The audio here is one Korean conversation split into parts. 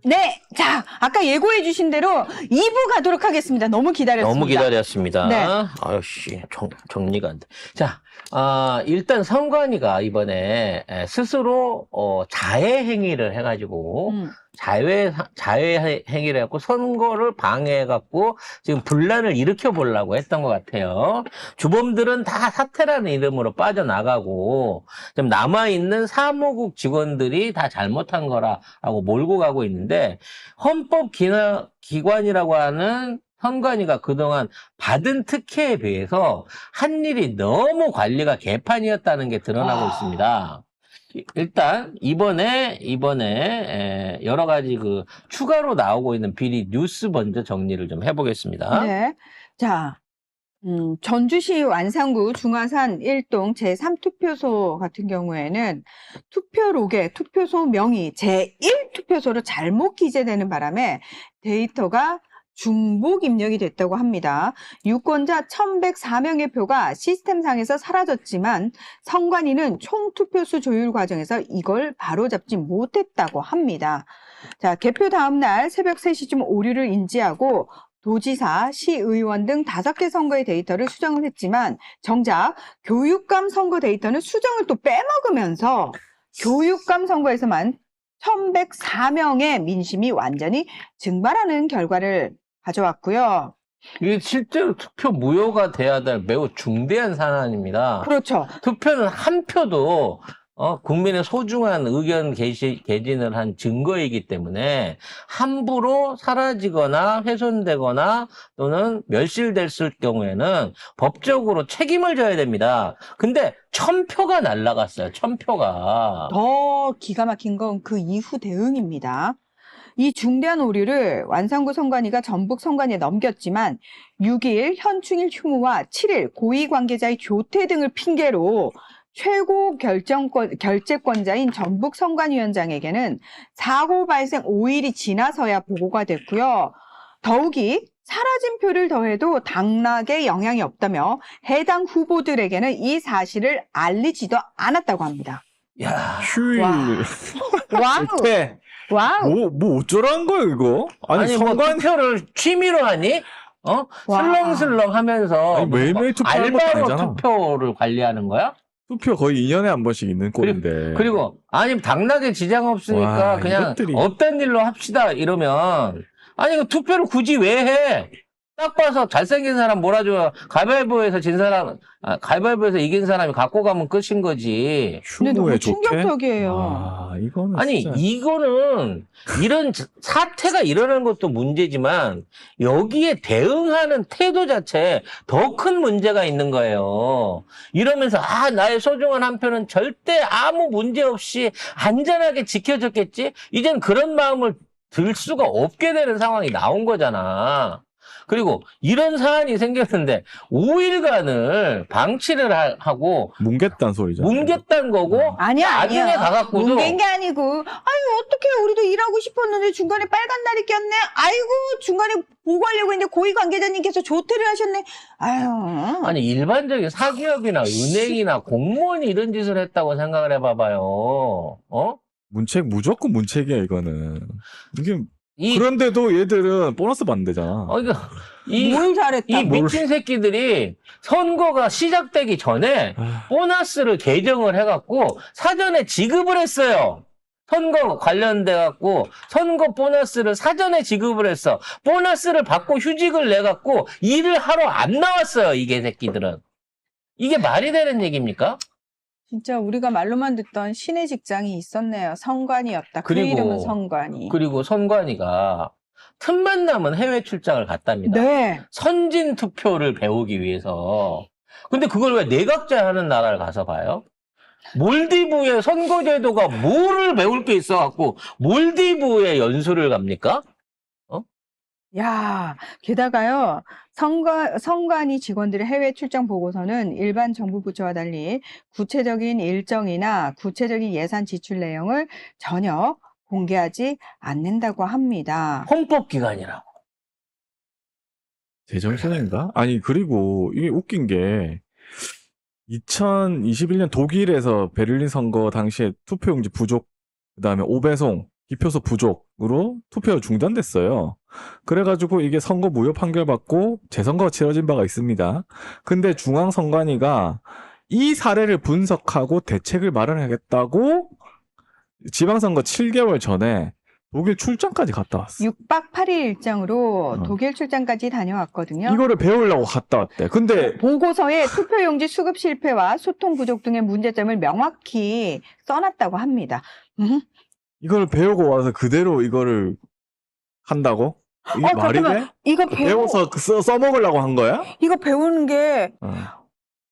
네, 자, 아까 예고해 주신 대로 2부 가도록 하겠습니다. 너무 기다렸습니다. 너무 기다렸습니다. 네. 아유씨, 정리가 안 돼. 자, 일단 선관위가 이번에 스스로 자해 행위를 해가지고 자해 행위를 해갖고 선거를 방해해갖고 지금 분란을 일으켜 보려고 했던 것 같아요. 주범들은 다 사퇴라는 이름으로 빠져나가고 좀 남아있는 사무국 직원들이 다 잘못한 거라고 몰고 가고 있는데 헌법기관이라고 하는 선관위가 그동안 받은 특혜에 비해서 한 일이 너무 관리가 개판이었다는 게 드러나고 있습니다. 일단 이번에 여러 가지 그 추가로 나오고 있는 비리 뉴스 먼저 정리를 좀 해보겠습니다. 네. 자, 전주시 완산구 중화산 1동 제3투표소 같은 경우에는 투표록에 투표소 명의 제1투표소로 잘못 기재되는 바람에 데이터가 중복 입력이 됐다고 합니다. 유권자 1104명의 표가 시스템상에서 사라졌지만 선관위는 총 투표수 조율 과정에서 이걸 바로잡지 못했다고 합니다. 자, 개표 다음 날 새벽 3시쯤 오류를 인지하고 도지사, 시의원 등 5개 선거의 데이터를 수정을 했지만 정작 교육감 선거 데이터는 수정을 또 빼먹으면서 교육감 선거에서만 1104명의 민심이 완전히 증발하는 결과를 가져왔고요. 이게 실제로 투표 무효가 돼야 될 매우 중대한 사안입니다. 그렇죠. 투표는 한 표도 국민의 소중한 의견 개진을 한 증거이기 때문에 함부로 사라지거나 훼손되거나 또는 멸실됐을 경우에는 법적으로 책임을 져야 됩니다. 근데 1000표가 날라갔어요. 1000표가. 더 기가 막힌 건 그 이후 대응입니다. 이 중대한 오류를 완산구 선관위가 전북 선관위에 넘겼지만 6일 현충일 휴무와 7일 고위 관계자의 조퇴 등을 핑계로 최고 결재권자인 전북 선관위원장에게는 사고 발생 5일이 지나서야 보고가 됐고요. 더욱이 사라진 표를 더해도 당락에 영향이 없다며 해당 후보들에게는 이 사실을 알리지도 않았다고 합니다. 야, 휴일. 와우. 네. 와우. 뭐 어쩌라는 거예요, 이거? 아니 뭐 선관, 투표를 취미로 하니? 와. 슬렁슬렁 하면서 아니, 매일매일 투표하는 것도 알바로 아니잖아. 투표를 관리하는 거야? 투표 거의 2년에 한 번씩 있는 꼴인데. 그리고 아니 당락에 지장 없으니까 와, 그냥 이것들이. 없던 일로 합시다 이러면 아니 그 투표를 굳이 왜 해? 딱 봐서 잘생긴 사람 몰아줘야 가위바위보에서 가위바위보에서 이긴 사람이 갖고 가면 끝인 거지. 근데 너무 휴무에 좋게? 충격적이에요. 이거는 아니 진짜. 이거는 이런 사태가 일어나는 것도 문제지만 여기에 대응하는 태도 자체에 더 큰 문제가 있는 거예요. 이러면서 나의 소중한 한 표는 절대 아무 문제 없이 안전하게 지켜졌겠지? 이젠 그런 마음을 들 수가 없게 되는 상황이 나온 거잖아. 그리고 이런 사안이 생겼는데 5일간을 방치를 하고 뭉갰다는 소리죠. 뭉갰다는 거고 아니야, 나중에 아니야. 가갖고도 뭉갠 게 아니고, 아유, 어떻게 우리도 일하고 싶었는데 중간에 빨간 날이 꼈네? 아이고, 중간에 보고하려고 했는데 고위 관계자님께서 조퇴를 하셨네? 아유. 아니 일반적인 사기업이나 은행이나 공무원이 이런 짓을 했다고 생각을 해봐봐요. 무조건 문책이야, 이거는. 그런데도 얘들은 보너스 받는다잖아. 뭘 잘했다. 이 미친 새끼들이 선거가 시작되기 전에 보너스를 개정을 해갖고 사전에 지급을 했어요. 선거 관련돼갖고 선거 보너스를 사전에 지급을 했어. 보너스를 받고 휴직을 내갖고 일을 하러 안 나왔어요. 이 개새끼들은. 이게 말이 되는 얘기입니까? 진짜 우리가 말로만 듣던 신의 직장이 있었네요. 선관이었다. 그 그리고- 이름은 선관이. 그리고 선관위가 틈만 나면 해외 출장을 갔답니다. 네. 선진 투표를 배우기 위해서. 근데 그걸 왜 내각제 하는 나라를 가서 봐요? 몰디브의 선거제도가 뭐를 배울 게 있어갖고 몰디브에 연수를 갑니까? 야, 게다가요, 선관위 직원들의 해외 출장 보고서는 일반 정부 부처와 달리 구체적인 일정이나 구체적인 예산 지출 내용을 전혀 공개하지 않는다고 합니다. 헌법기관이라고. 제정신인가? 아니, 그리고 이게 웃긴 게 2021년 독일에서 베를린 선거 당시에 투표용지 부족, 그다음에 오배송, 기표수 부족으로 투표가 중단됐어요. 그래가지고 이게 선거 무효 판결 받고 재선거가 치러진 바가 있습니다. 근데 중앙선관위가 이 사례를 분석하고 대책을 마련하겠다고 지방선거 7개월 전에 독일 출장까지 갔다 왔어. 6박 8일 일정으로 독일 출장까지 다녀왔거든요. 이거를 배우려고 갔다 왔대. 근데 보고서에 투표용지 수급 실패와 소통 부족 등의 문제점을 명확히 써놨다고 합니다. 이걸 배우고 와서 그대로 이거를 한다고? 이게 말이 잠깐만. 돼? 이거 배워서 써먹으려고 한 거야? 이거 배우는 게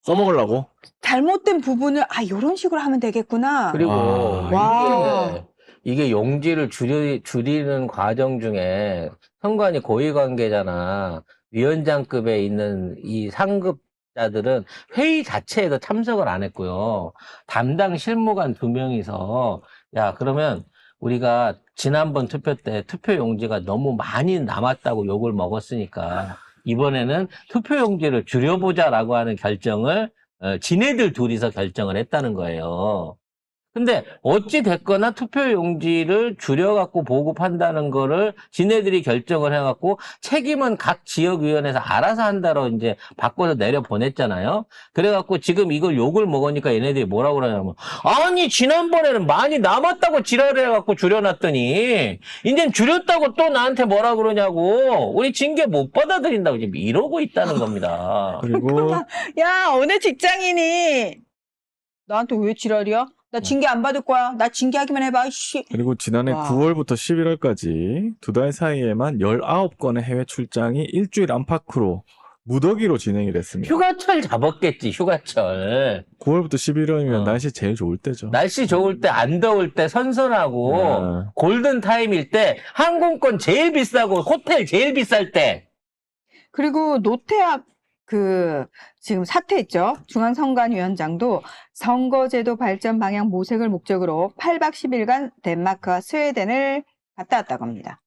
써먹으려고? 잘못된 부분을 이런 식으로 하면 되겠구나. 그리고 와. 이게 용지를 줄이는 과정 중에 선관위 고위 관계자나 위원장급에 있는 이 상급자들은 회의 자체에도 참석을 안 했고요. 담당 실무관 2명이서 야, 그러면 우리가 지난번 투표 때 투표 용지가 너무 많이 남았다고 욕을 먹었으니까 이번에는 투표 용지를 줄여보자라고 하는 결정을 지네들 둘이서 결정을 했다는 거예요. 근데 어찌 됐거나 투표 용지를 줄여갖고 보급한다는 거를 지네들이 결정을 해갖고 책임은 각 지역위원회에서 알아서 한다로 이제 바꿔서 내려 보냈잖아요. 그래갖고 지금 이걸 욕을 먹으니까 얘네들이 뭐라고 그러냐면 아니 지난번에는 많이 남았다고 지랄해갖고 줄여놨더니 이젠 줄였다고 또 나한테 뭐라 그러냐고 우리 징계 못 받아들인다고 지금 이러고 있다는 겁니다. 그리고 야, 어느 직장인이 나한테 왜 지랄이야? 나 징계 안 받을 거야. 나 징계하기만 해봐. 씨. 그리고 지난해 와. 9월부터 11월까지 2달 사이에만 19건의 해외 출장이 일주일 안팎으로 무더기로 진행이 됐습니다. 휴가철 잡았겠지, 휴가철. 9월부터 11월이면 날씨 제일 좋을 때죠. 날씨 좋을 때, 안 더울 때, 선선하고, 골든타임일 때, 항공권 제일 비싸고, 호텔 제일 비쌀 때. 그리고 노태학 지금 사퇴했죠. 중앙선관위원장도 선거제도 발전 방향 모색을 목적으로 8박 10일간 덴마크와 스웨덴을 갔다 왔다고 합니다.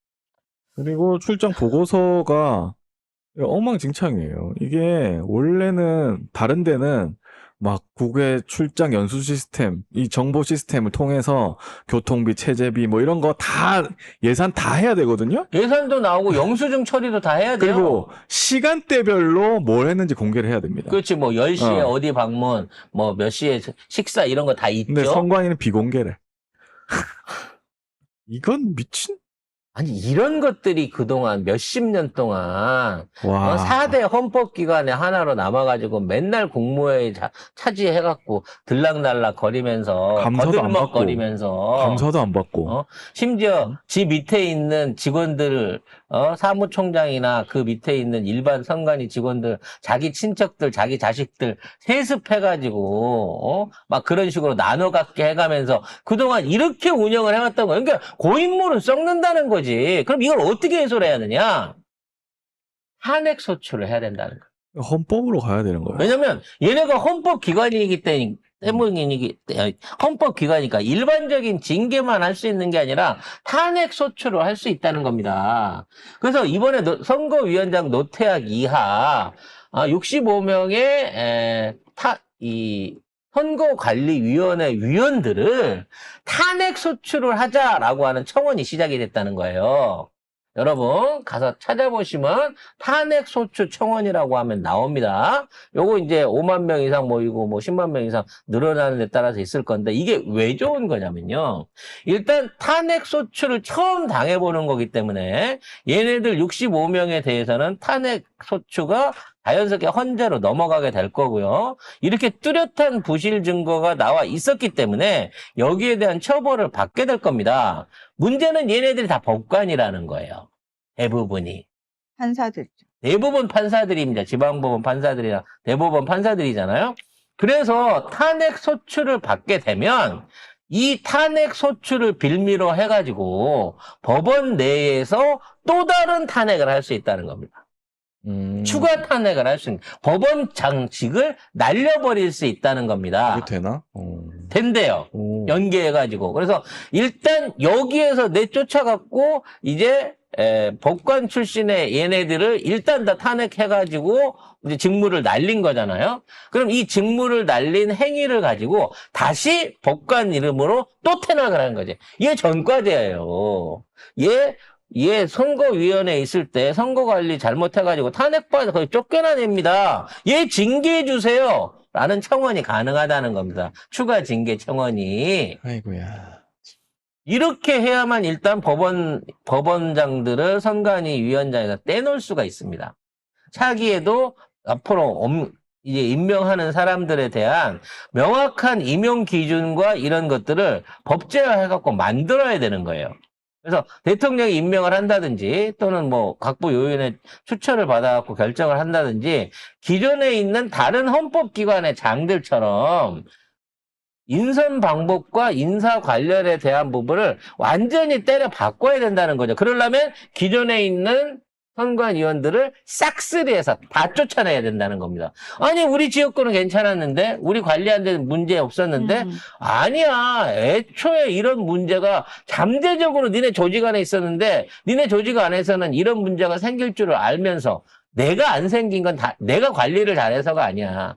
그리고 출장 보고서가 엉망진창이에요. 이게 원래는 다른 데는 막 국외 출장 연수 시스템, 이 정보 시스템을 통해서 교통비, 체재비 뭐 이런 거 다 예산 다 해야 되거든요. 예산도 나오고 영수증 처리도 다 해야 돼요. 그리고 시간대별로 뭘 했는지 공개를 해야 됩니다. 그렇지, 뭐 10시에 어디 방문, 뭐 몇 시에 식사 이런 거 다 있죠. 근데 선관위는 비공개래. 이건 미친? 아니 이런 것들이 그동안 몇십 년 동안 와. 4대 헌법기관의 하나로 남아가지고 맨날 국무회의 차지해갖고 들락날락 거리면서 감사도 안 받고. 거리면서 감사도 안 받고. 심지어 지 밑에 있는 직원들 사무총장이나 그 밑에 있는 일반 선관위 직원들 자기 친척들 자기 자식들 세습해가지고 막 그런 식으로 나눠 갖게 해가면서 그동안 이렇게 운영을 해왔던 거예요. 그러니까 고인물은 썩는다는 거지. 그럼 이걸 어떻게 해소를 해야 되냐? 탄핵 소추를 해야 된다는 거예요. 헌법으로 가야 되는 거예요. 왜냐면 얘네가 헌법기관이기 때문이기 헌법기관이니까 일반적인 징계만 할 수 있는 게 아니라 탄핵 소추를 할 수 있다는 겁니다. 그래서 이번에 선거위원장 노태학 이하 65명의 선거관리위원회 위원들을 탄핵 소추를 하자라고 하는 청원이 시작이 됐다는 거예요. 여러분 가서 찾아보시면 탄핵 소추 청원이라고 하면 나옵니다. 요거 이제 5만 명 이상 모이고 뭐 10만 명 이상 늘어나는 데 따라서 있을 건데 이게 왜 좋은 거냐면요. 일단 탄핵 소추를 처음 당해보는 거기 때문에 얘네들 65명에 대해서는 탄핵 소추가 자연스럽게 헌재로 넘어가게 될 거고요. 이렇게 뚜렷한 부실 증거가 나와 있었기 때문에 여기에 대한 처벌을 받게 될 겁니다. 문제는 얘네들이 다 법관이라는 거예요. 대부분이. 판사들. 대부분 판사들입니다. 지방법원 판사들이랑 대법원 판사들이잖아요. 그래서 탄핵 소추를 받게 되면 이 탄핵 소추를 빌미로 해가지고 법원 내에서 또 다른 탄핵을 할 수 있다는 겁니다. 추가 탄핵을 할 수 있는 법원 장식을 날려버릴 수 있다는 겁니다. 이거 되나? 된대요. 연계해가지고. 그래서 일단 여기에서 내쫓아갖고 이제 법관 출신의 얘네들을 일단 다 탄핵해가지고 이제 직무를 날린 거잖아요. 그럼 이 직무를 날린 행위를 가지고 다시 법관 이름으로 또 탄핵을 하는 거지. 이게 전과제예요. 얘 선거위원회에 있을 때 선거관리 잘못해가지고 탄핵받아서 거의 쫓겨나냅니다. 얘 징계해주세요. 라는 청원이 가능하다는 겁니다. 추가 징계 청원이. 아이고야. 이렇게 해야만 일단 법원장들을 선관위 위원장에서 떼놓을 수가 있습니다. 차기에도 앞으로 이제 임명하는 사람들에 대한 명확한 임용 기준과 이런 것들을 법제화해갖고 만들어야 되는 거예요. 그래서 대통령이 임명을 한다든지 또는 뭐 각부 요원의 추천을 받아갖고 결정을 한다든지 기존에 있는 다른 헌법기관의 장들처럼 인선 방법과 인사 관련에 대한 부분을 완전히 때려 바꿔야 된다는 거죠. 그러려면 기존에 있는 선관위원들을 싹쓸이해서 다 쫓아내야 된다는 겁니다. 아니 우리 지역구는 괜찮았는데 우리 관리하는 데는 문제 없었는데 아니야. 애초에 이런 문제가 잠재적으로 니네 조직 안에 있었는데 니네 조직 안에서는 이런 문제가 생길 줄을 알면서 내가 안 생긴 건 다 내가 관리를 잘해서가 아니야.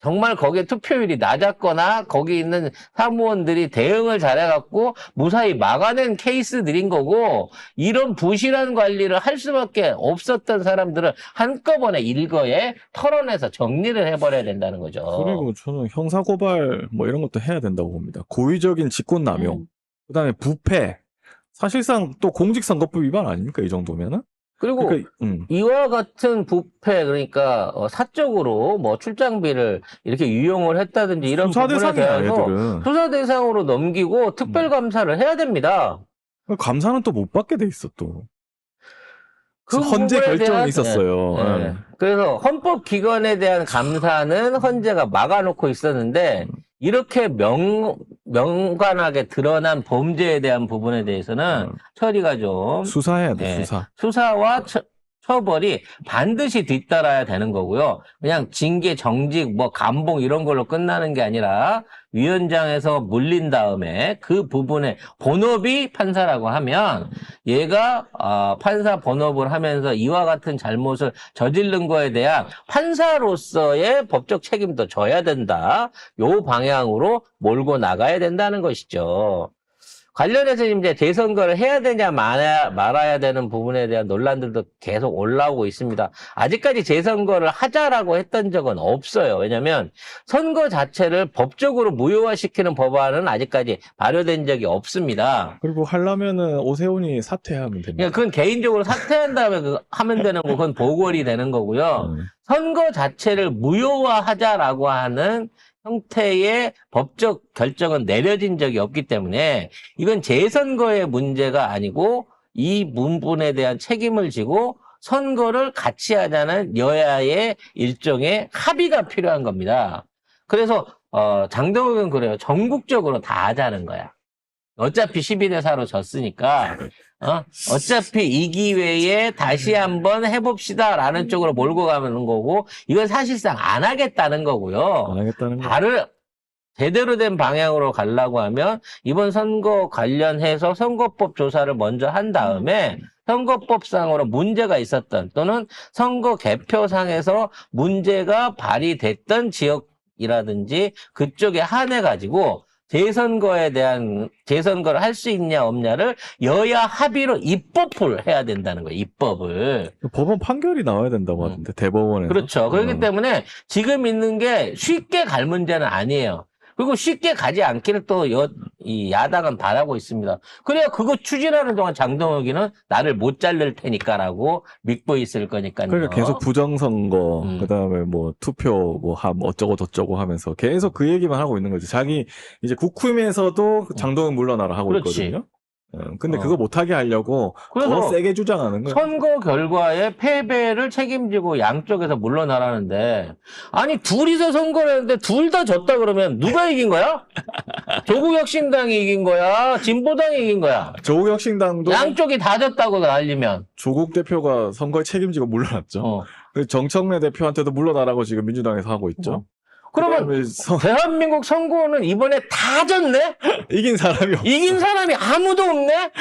정말 거기에 투표율이 낮았거나 거기 있는 사무원들이 대응을 잘해갖고 무사히 막아낸 케이스들인 거고 이런 부실한 관리를 할 수밖에 없었던 사람들을 한꺼번에 일거에 털어내서 정리를 해버려야 된다는 거죠. 그리고 저는 형사고발 뭐 이런 것도 해야 된다고 봅니다. 고의적인 직권남용, 그다음에 부패. 사실상 또 공직선거법 위반 아닙니까? 이 정도면은? 그리고 이와 같은 부패 그러니까 사적으로 뭐 출장비를 이렇게 유용을 했다든지 이런 부분에 대해서 수사 대상으로 넘기고 특별 감사를 해야 됩니다. 감사는 또 못 받게 돼 있어 또. 그 헌재 결정이 있었어요. 네. 그래서 헌법기관에 대한 감사는 헌재가 막아놓고 있었는데 이렇게 명관하게 드러난 범죄에 대한 부분에 대해서는 처리가 좀 수사해야 돼. 수사와 처벌이 반드시 뒤따라야 되는 거고요. 그냥 징계, 정직, 뭐 감봉 이런 걸로 끝나는 게 아니라 위원장에서 물린 다음에 그 부분에 본업이 판사라고 하면 얘가 판사 본업을 하면서 이와 같은 잘못을 저지른 거에 대한 판사로서의 법적 책임도 져야 된다. 요 방향으로 몰고 나가야 된다는 것이죠. 관련해서 이제 재선거를 해야 되냐 말아야 되는 부분에 대한 논란들도 계속 올라오고 있습니다. 아직까지 재선거를 하자라고 했던 적은 없어요. 왜냐하면 선거 자체를 법적으로 무효화시키는 법안은 아직까지 발효된 적이 없습니다. 그리고 하려면은 오세훈이 사퇴하면 됩니다. 그건 개인적으로 사퇴한 다음에 하면 되는 거, 그건 보궐이 되는 거고요. 선거 자체를 무효화하자라고 하는 형태의 법적 결정은 내려진 적이 없기 때문에 이건 재선거의 문제가 아니고 이 부분에 대한 책임을 지고 선거를 같이 하자는 여야의 일종의 합의가 필요한 겁니다. 그래서 장동혁은 그래요. 전국적으로 다 하자는 거야. 어차피 12대 4로 졌으니까 어차피 이 기회에 다시 한번 해봅시다라는 쪽으로 몰고 가는 거고 이건 사실상 안 하겠다는 거고요. 안 하겠다는 거. 발을 제대로 된 방향으로 가려고 하면 이번 선거 관련해서 선거법 조사를 먼저 한 다음에 선거법상으로 문제가 있었던 또는 선거 개표상에서 문제가 발휘됐던 지역이라든지 그쪽에 한해가지고 재선거를 할 수 있냐 없냐를 여야 합의로 입법을 해야 된다는 거예요. 입법을. 법원 판결이 나와야 된다고 하던데 대법원에서. 그렇죠. 그렇기 때문에 지금 있는 게 쉽게 갈 문제는 아니에요. 그리고 쉽게 가지 않기를 또 이 야당은 바라고 있습니다. 그래야 그거 추진하는 동안 장동혁이는 나를 못 자를 테니까라고 믿고 있을 거니까요. 그러니까 계속 부정선거, 그다음에 뭐 투표 뭐 어쩌고 저쩌고 하면서 계속 그 얘기만 하고 있는 거지. 자기 이제 국힘에서도 장동혁 물러나라 하고 그렇지. 있거든요. 근데 그거 못하게 하려고 더 세게 주장하는 거예요. 선거 결과의 패배를 책임지고 양쪽에서 물러나라는데 아니 둘이서 선거를 했는데 둘 다 졌다 그러면 누가 이긴 거야? 조국혁신당이 이긴 거야? 진보당이 이긴 거야? 조국혁신당도 양쪽이 다 졌다고 알리면 조국 대표가 선거에 책임지고 물러났죠. 정청래 대표한테도 물러나라고 지금 민주당에서 하고 있죠. 그러면 그다음에 대한민국 선거는 이번에 다 졌네? 이긴 사람이 없어. 이긴 사람이 아무도 없네?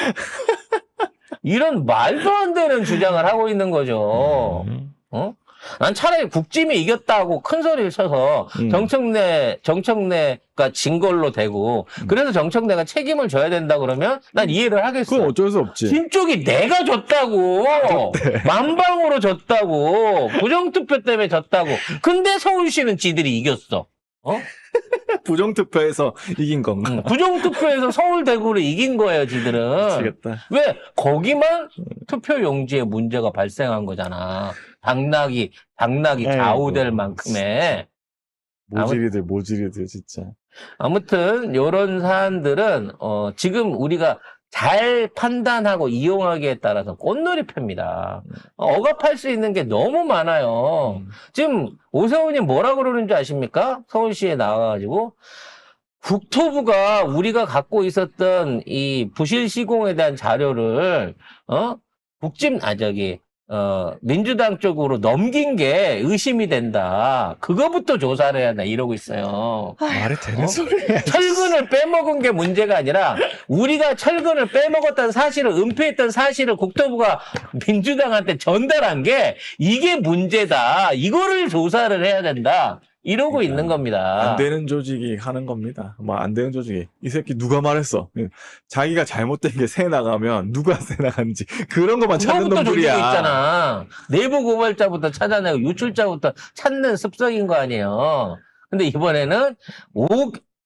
이런 말도 안 되는 주장을 하고 있는 거죠. 어? 난 차라리 국짐이 이겼다고 큰 소리를 쳐서 정청래가 진 걸로 되고 그래서 정청래가 책임을 져야 된다 그러면 난 이해를 하겠어. 그건 어쩔 수 없지. 진 쪽이 내가 졌다고. 만방으로 졌다고. 부정투표 때문에 졌다고. 근데 서울시는 지들이 이겼어. 어? 부정투표에서 이긴 건가? 부정투표에서 서울 대구를 이긴 거예요, 지들은. 미치겠다. 왜? 거기만 투표 용지에 문제가 발생한 거잖아. 당락이 좌우될 만큼의. 모질이들 진짜. 아무튼 요런 사안들은 지금 우리가 잘 판단하고 이용하기에 따라서 꽃놀이패입니다. 억압할 수 있는 게 너무 많아요. 지금 오세훈이 뭐라 그러는 줄 아십니까? 서울시에 나와가지고 국토부가 우리가 갖고 있었던 이 부실 시공에 대한 자료를 민주당 쪽으로 넘긴 게 의심이 된다. 그거부터 조사를 해야 돼. 이러고 있어요. 말이 되는 소리야. 철근을 빼먹은 게 문제가 아니라 우리가 철근을 빼먹었다는 사실을 은폐했던 사실을 국토부가 민주당한테 전달한 게 이게 문제다. 이거를 조사를 해야 된다. 이러고 있는 겁니다. 안 되는 조직이 하는 겁니다. 뭐 안 되는 조직이. 이 새끼 누가 말했어? 자기가 잘못된 게 새 나가면 누가 새 나간지 그런 것만 찾는 그거부터 조직이 놈들이야. 있잖아. 내부 고발자부터 찾아내고 유출자부터 찾는 습성인 거 아니에요. 근데 이번에는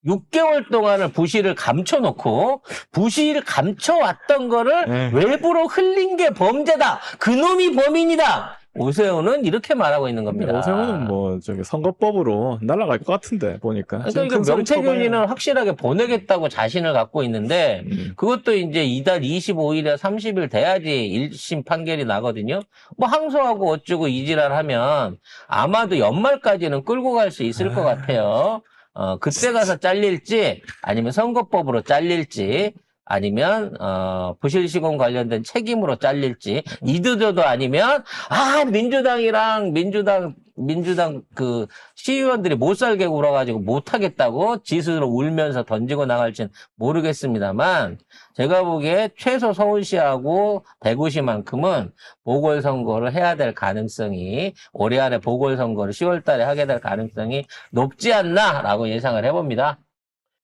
6개월 동안을 부실을 감춰놓고 부실을 감춰왔던 거를 외부로 흘린 게 범죄다. 그놈이 범인이다. 오세훈은 이렇게 말하고 있는 겁니다. 오세훈은 뭐 선거법으로 날아갈 것 같은데 보니까. 그러니까 이거 명태균이는 확실하게 보내겠다고 자신을 갖고 있는데 그것도 이제 이달 25일에 30일 돼야지 1심 판결이 나거든요. 뭐 항소하고 어쩌고 이지랄 하면 아마도 연말까지는 끌고 갈 수 있을 것 같아요. 그때 가서 잘릴지 아니면 선거법으로 잘릴지 아니면 부실 시공 관련된 책임으로 잘릴지 이도저도 아니면 민주당 그 시의원들이 못 살게 굴어가지고 못 하겠다고 지스로 울면서 던지고 나갈지는 모르겠습니다만 제가 보기에 최소 서울시하고 대구시만큼은 보궐선거를 해야 될 가능성이 올해 안에 보궐선거를 10월 달에 하게 될 가능성이 높지 않나라고 예상을 해봅니다.